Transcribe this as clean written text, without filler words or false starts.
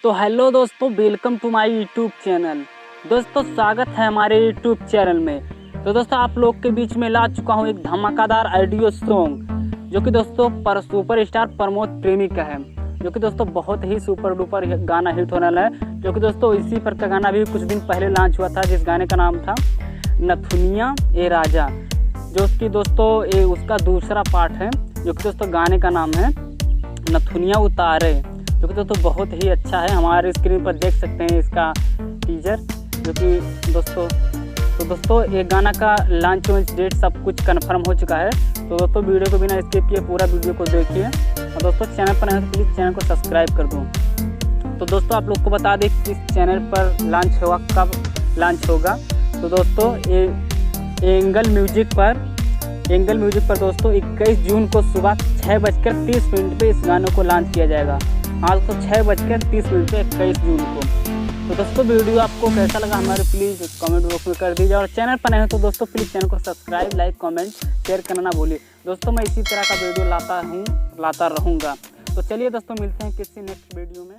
तो हेलो दोस्तों, welcome to my YouTube channel. दोस्तों स्वागत है हमारे यूट्यूब चैनल में। तो दोस्तों आप लोग के बीच में ला चुका हूँ एक धमाकेदार ऑडियो सॉन्ग, जो कि दोस्तों सुपर स्टार प्रमोद प्रेमी का है, जो कि दोस्तों बहुत ही सुपर डुपर गाना हिट होने वाला है। जो कि दोस्तों इसी पर का गाना भी कुछ दिन पहले लॉन्च हुआ था, जिस गाने का नाम था नथुनिया ए राजा, जो कि दोस्तों उसका दूसरा पार्ट है, जो कि दोस्तों गाने का नाम है नथुनिया उतारे, जो कि दोस्तों बहुत ही अच्छा है। हमारे स्क्रीन पर देख सकते हैं इसका टीजर, जो कि दोस्तों ये गाना का लॉन्च डेट सब कुछ कंफर्म हो चुका है। तो दोस्तों वीडियो को बिना स्किप किए पूरा वीडियो को देखिए, और दोस्तों चैनल पर नहीं तो प्लीज़ चैनल को सब्सक्राइब कर दो। तो दोस्तों आप लोग को बता दें कि इस चैनल पर लॉन्च हुआ कब लॉन्च होगा। तो दोस्तों एंगल म्यूजिक पर दोस्तों 21 जून को सुबह 6:30 पे इस गाने को लॉन्च किया जाएगा। हाँ दोस्तों 6:30 पे 21 जून को। तो दोस्तों वीडियो आपको कैसा लगा हमारे प्लीज़ कमेंट बॉक्स में कर दीजिए, और चैनल पर नहीं हो तो दोस्तों प्लीज़ चैनल को सब्सक्राइब, लाइक, कमेंट, शेयर करना ना भूलिए। दोस्तों मैं इसी तरह का वीडियो लाता रहूँगा। तो चलिए दोस्तों मिलते हैं किसी नेक्स्ट वीडियो में।